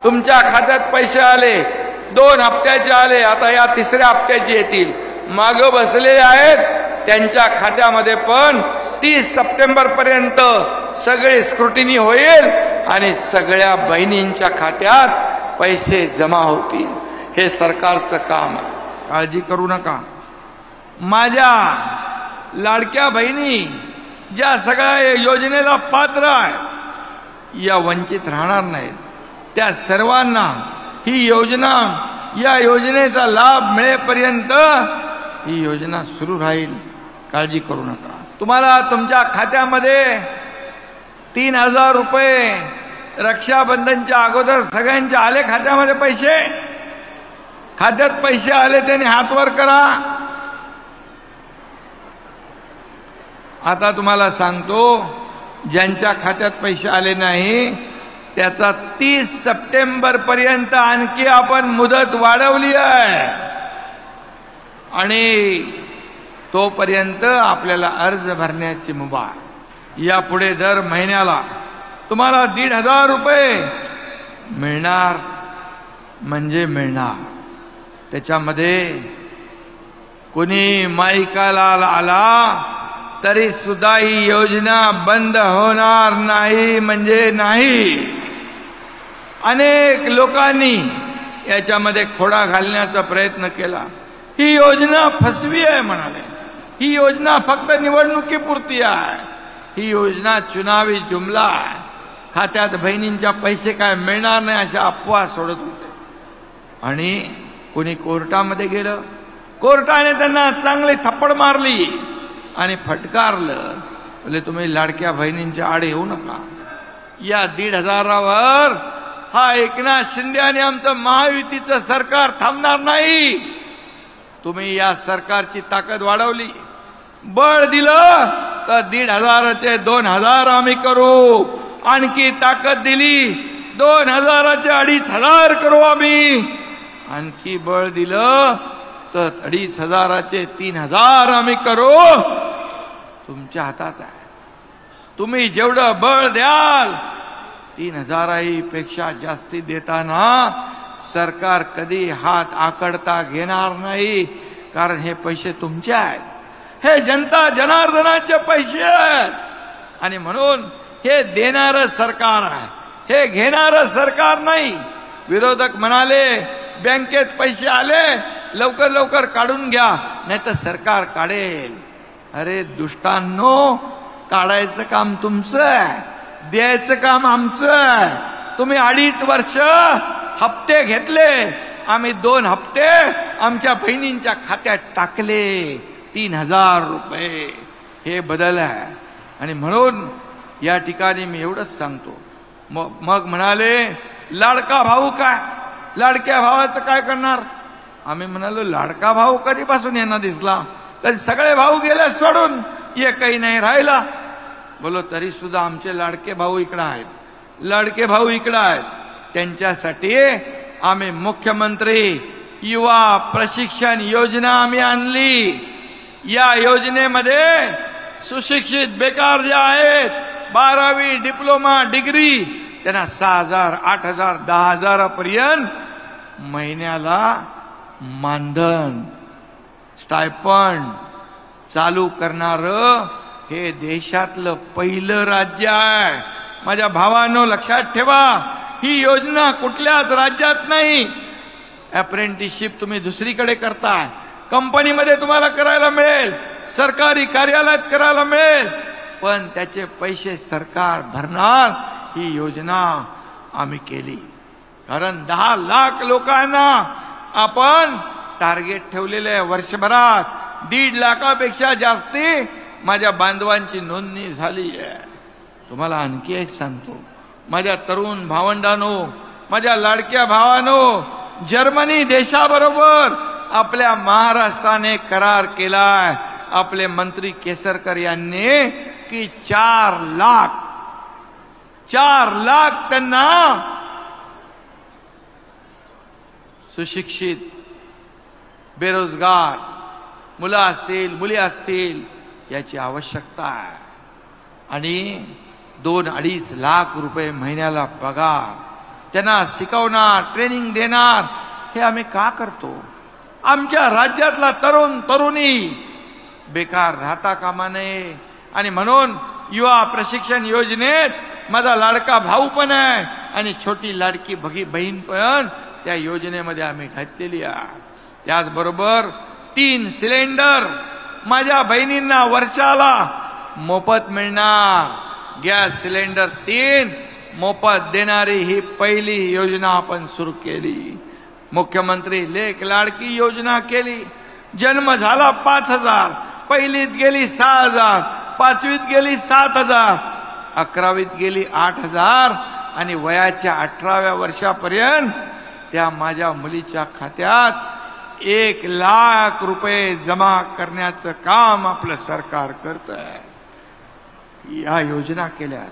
तुमच्या खात्यात पैसे आले, 2 हप्त्याचे आले, आता या 3ऱ्या हप्त्याचे येतील. माग बसलेले आहेत त्यांच्या खात्यामध्ये पण 30 सप्टेंबर पर्यंत सगळी स्क्रुटिनी होईल आणि सगळ्या बहिणींच्या खात्यात पैसे जमा होतील. हे सरकारचं काम आहे. काळजी करू नका. माझ्या लाडक्या बहिणी ज्या सगळ्या योजनेला पात्र आहेत, या वंचित राहणार नाहीत. त्या सर्वांना ही योजना, या योजनेचा लाभ मिळेपर्यंत ही योजना सुरू राहील. काळजी करू नका. तुम्हाला तुमच्या खात्यामध्ये 3000 रुपये रक्षाबंधनच्या अगोदर सगळ्यांच्या आले खात्यामध्ये पैसे? खात्यात पैसे आले त्याने हात वर करा. आता तुम्हाला सांगतो, ज्यांच्या खात्यात पैसे आले नाही त्याचा 30 सप्टेंबर पर्यंत आणखी आपण मुदत वाढवली आहे आणि तोपर्यंत आपल्याला अर्ज भरण्याची मुभा. यापुढे दर महिन्याला तुम्हाला 1500 रुपये मिळणार म्हणजे मिळणार. त्याच्यामध्ये कोणी माईकाला आला तरी सुद्धा ही योजना बंद होणार नाही म्हणजे नाही. अनेक लोकांनी याच्यामध्ये खोडा घालण्याचा प्रयत्न केला. ही योजना फसवी आहे म्हणाले. ही योजना फक्त निवडणुकीपुरती आहे. ही योजना चुनावी जुमला आहे. खात्यात बहिणींच्या पैसे काय मिळणार नाही अशा अफवा सोडत होते. आणि कोणी कोर्टामध्ये गेलं, कोर्टाने त्यांना चांगली थप्पड मारली आणि फटकारलं. बोले तुम्ही लाडक्या बहिणींच्या आडे येऊ नका. या 1500वर हा एकनाथ शिंदे आणि आमचं महायुतीचं सरकार थांबणार नाही. तुम्ही या सरकारची ताकद वाढवली, बळ दिलं तर 1500चे 2000 आम्ही करू. आणखी ताकद दिली 2000चे 2500 करू आम्ही. आणखी बळ दिलं तर 2500चे 3000 आम्ही करू. तुमच्या हातात आहे. तुम्ही जेवढं बळ द्याल 3000 पेक्षा जास्ती देताना सरकार कधी हात आकडता घेणार नाही. कारण हे पैसे तुमचे आहेत. हे जनता जनार्दनाचे पैसे आहेत आणि म्हणून हे देणारं सरकार आहे, हे घेणारं सरकार नाही. विरोधक म्हणाले बँकेत पैसे आले लवकर लवकर काढून घ्या नाही तर सरकार काढेल. अरे दुष्टांनो, काढायचं काम तुमचं आहे, द्यायचं काम आमचं आहे. तुम्ही 2.5 वर्ष हप्ते घेतले, आम्ही 2 हप्ते आमच्या बहिणींच्या खात्यात टाकले 3000 रुपये. हे बदल आहे. आणि म्हणून या ठिकाणी मी एवढंच सांगतो. मग म्हणाले लाडका भाऊ काय, लाडक्या भावाचं काय करणार? आम्ही म्हणालो लाडका भाऊ कधीपासून यांना दिसला? कधी सगळे भाऊ गेले सोडून, एकही नाही राहिला. बोलो तरी सुद्धा आमचे लाडके भाऊ इकडे आहेत, लाडके भाऊ इकडे आहेत. त्यांच्यासाठी आम्ही मुख्यमंत्री युवा प्रशिक्षण योजना आम्ही आणली. या योजनेमध्ये सुशिक्षित बेकार जे आहेत 12वी डिप्लोमा डिग्री त्यांना 6000, 8000, 10000 पर्यंत महिन्याला मानधन स्टायपंड चालू करणारं हे देशातलं पहिलं राज्य आहे. माझ्या भावांनो लक्षात ठेवा, ही योजना कुठल्याच राज्यात नाही. अप्रेंटिसशिप तुम्ही दुसरीकडे करताय, कंपनीमध्ये तुम्हाला करायला मिळेल, सरकारी कार्यालयात करायला मिळेल, पण त्याचे पैसे सरकार भरणार. ही योजना आम्ही केली कारण 10 लाख लोकांना आपण टार्गेट ठेवलेले आहे. वर्षभरात 1.5 लाखापेक्षा जास्ती माझ्या बांधवांची नोंदणी झाली आहे. तुम्हाला आणखी एक सांगतो, माझ्या तरुण भावंडांनो, माझ्या लाडक्या भावांनो, जर्मनी देशाबरोबर आपल्या महाराष्ट्राने करार केलाय. आपले मंत्री केसरकर यांनी की 4 लाख त्यांना सुशिक्षित बेरोजगार मुलं असतील मुली असतील याची आवश्यकता आहे. आणि 2-2.5 लाख रुपये महिन्याला पगार त्यांना शिकवणार, ट्रेनिंग देणार, हे आम्ही का करतो? आमच्या राज्यातला तरुण तरुणी बेकार राहता कामा नये. आणि म्हणून युवा प्रशिक्षण योजनेत माझा लाडका भाऊ पण आहे आणि छोटी लाडकी बहीण पण त्या योजनेमध्ये आम्ही घातलेली आहे. त्याचबरोबर 3 सिलेंडर माझ्या बहिणींना वर्षाला मोफत मिळणार. गॅस सिलेंडर 3 मोफत देणारी ही पहिली योजना आपण सुरू केली. मुख्यमंत्री लेक लाडकी योजना केली. जन्म झाला 5,000, पहिलीत गेली 6,000, 5वीत गेली 7,000, 11वीत गेली 8,000 आणि वयाच्या 18व्या वर्षापर्यंत त्या माझ्या मुलीच्या खात्यात 1,00,000 रुपये जमा करण्याचं काम आपलं सरकार करत आहे. या योजना केल्या.